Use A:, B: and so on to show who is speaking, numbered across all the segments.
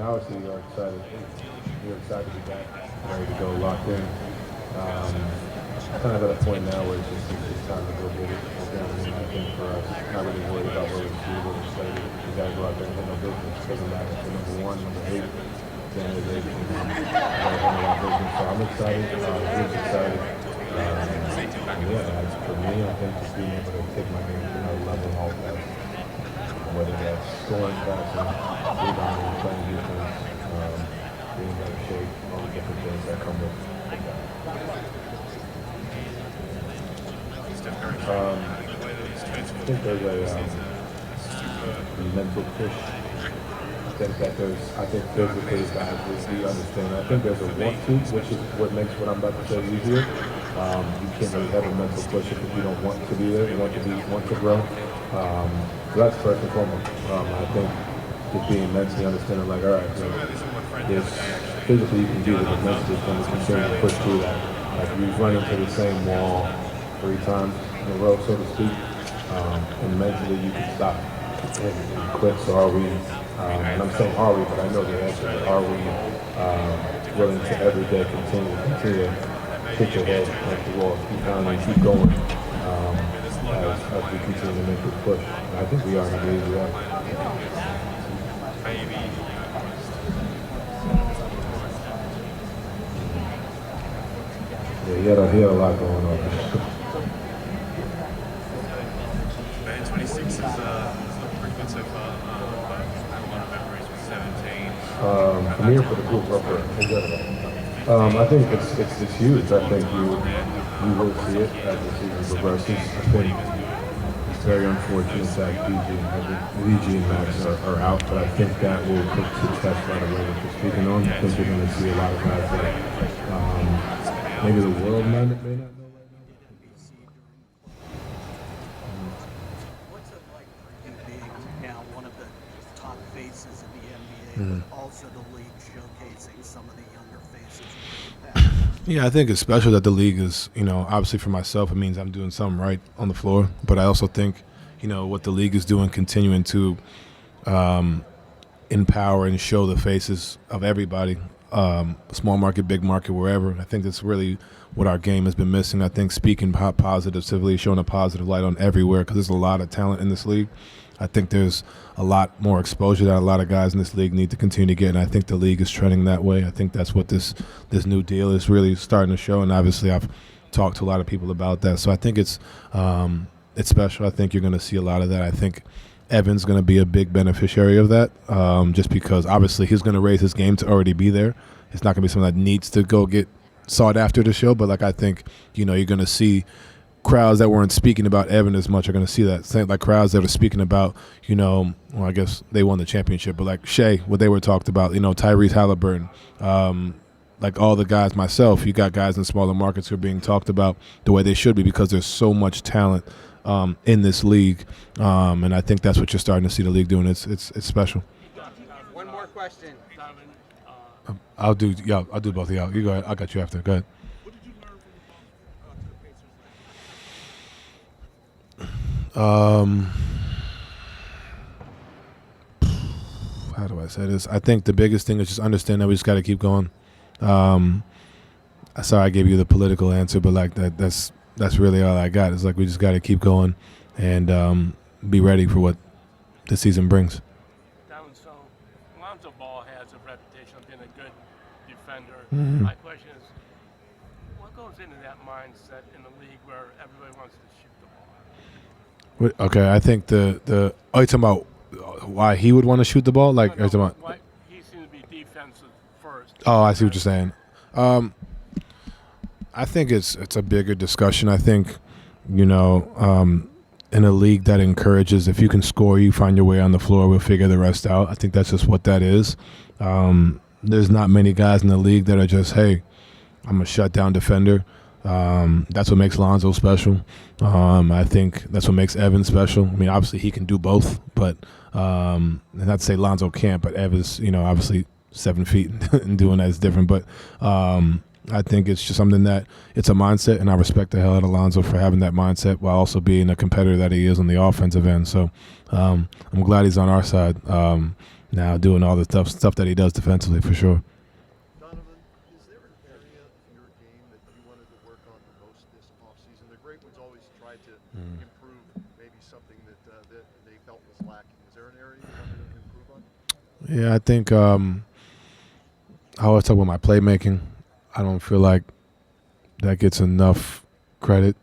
A: obviously you're excited. You're excited to be back, ready to go, locked in. Kind of at a point now where it's time to go get it. I think for us, not really worried about where we're seated, we're excited. We got to go out there and handle business. It doesn't matter if we're number one, number eight. Then there's eight. We got to handle our business. So I'm excited. He's excited. For me, I think just being able to take my game to another level all that. Whether that's scoring, passing, rebounding, playing defense, being in better shape, all the different things that come with that. I think there's a mental push. I think physically guys we understand. I think there's a want to, which is what makes what I'm about to say easier. You can't really have a mental push if you don't want to be there, you want to grow. So that's first and foremost. I think just being mentally understanding, like, all right, there's physically you can do it, but mentally it's going to continue to push through that. Like you run into the same wall 3 times in a row, so to speak, and mentally you can stop and quit. So are we? And I'm saying are we, but I know the answer. But are we willing to every day continue to hit your head like the wall, keep pounding, keep going? As we continue to make this push. And I think we are, I believe we are. Yeah, he had a lot going on.
B: Man, 26 is looking pretty good so far. I have a lot of memories with 17.
A: From here for the group, I think it's huge. I think you will see it as the season progresses. I think it's very unfortunate that VG and Max are out, but I think that will put to the test right away what you're speaking on. I think you're going to see a lot of guys that maybe the world may not know right now.
C: What's it like for you being now one of the top faces of the NBA, but also the league showcasing some of the younger faces?
D: Yeah, I think it's special that the league is, obviously for myself, it means I'm doing something right on the floor. But I also think, what the league is doing, continuing to empower and show the faces of everybody, small market, big market, wherever. I think that's really what our game has been missing. I think speaking positively, showing a positive light on everywhere, because there's a lot of talent in this league. I think there's a lot more exposure that a lot of guys in this league need to continue to get, and I think the league is trending that way. I think that's what this new deal is really starting to show, and obviously I've talked to a lot of people about that. So I think it's special. I think you're going to see a lot of that. I think Evan's going to be a big beneficiary of that, just because obviously he's going to raise his game to already be there. It's not going to be something that needs to go get sought after the show, but I think you're going to see crowds that weren't speaking about Evan as much are going to see that. Same like crowds that are speaking about, well, I guess they won the championship, but like Shea, what they were talked about, Tyrese Halliburton, like all the guys, myself, you got guys in smaller markets who are being talked about the way they should be, because there's so much talent in this league, and I think that's what you're starting to see the league doing. It's special.
E: One more question.
D: I'll do both of y'all. You go ahead. I got you after. Go ahead. How do I say this? I think the biggest thing is just understand that we just got to keep going. Sorry I gave you the political answer, but like that's really all I got. It's like we just got to keep going and be ready for what the season brings.
F: So Lonzo Ball has a reputation of being a good defender.
D: Mm-hmm.
F: My question is, what goes into that mindset in a league where everybody wants to shoot the ball?
D: Okay, I think are you talking about why he would want to shoot the ball? Like,
F: no, why he seems to be defensive first.
D: Oh, I see what you're saying. I think it's a bigger discussion. I think, in a league that encourages, if you can score, you find your way on the floor, we'll figure the rest out. I think that's just what that is. There's not many guys in the league that are just, hey, I'm a shutdown defender. That's what makes Lonzo special. I think that's what makes Evan special. I mean, obviously he can do both, but not to say Lonzo can't, but Evan's, obviously 7 feet and doing that is different. But I think it's just something that it's a mindset, and I respect the hell out of Lonzo for having that mindset while also being a competitor that he is on the offensive end. So I'm glad he's on our side. now doing all the stuff that he does defensively for sure.
G: Donovan, is there an area of your game that you wanted to work on the most this offseason? The great ones always try to improve maybe something that they felt was lacking. Is there an area you wanted to improve on?
D: Yeah, I think I always talk about my playmaking. I don't feel like that gets enough credit.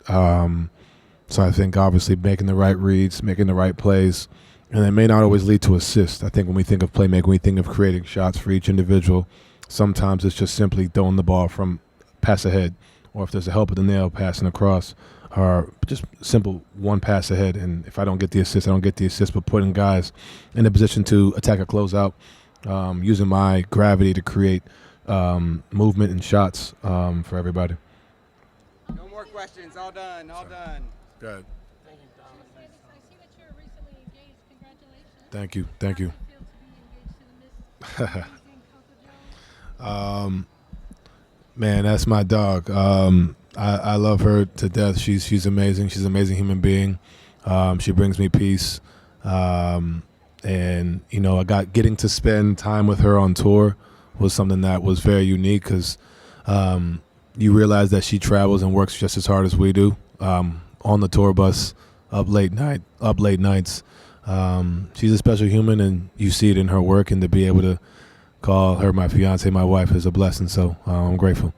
D: So I think obviously making the right reads, making the right plays, and it may not always lead to assists. I think when we think of playmaking, we think of creating shots for each individual. Sometimes it's just simply throwing the ball from pass ahead, or if there's a help with the nail, passing across, or just simple one pass ahead. And if I don't get the assist, I don't get the assist, but putting guys in a position to attack a closeout, using my gravity to create movement and shots for everybody.
E: No more questions. All done. All done.
D: Good.
F: Thank you, Donovan.
H: I see that you're recently engaged. Congratulations.
D: Thank you. Thank you.
H: How does it feel to be engaged to the Miss Amazing Coco Jones?
D: Man, that's my dog. I love her to death. She's amazing. She's an amazing human being. She brings me peace. And getting to spend time with her on tour was something that was very unique because you realize that she travels and works just as hard as we do on the tour bus, up late nights. She's a special human, and you see it in her work. And to be able to call her my fiance, my wife, is a blessing. So I'm grateful.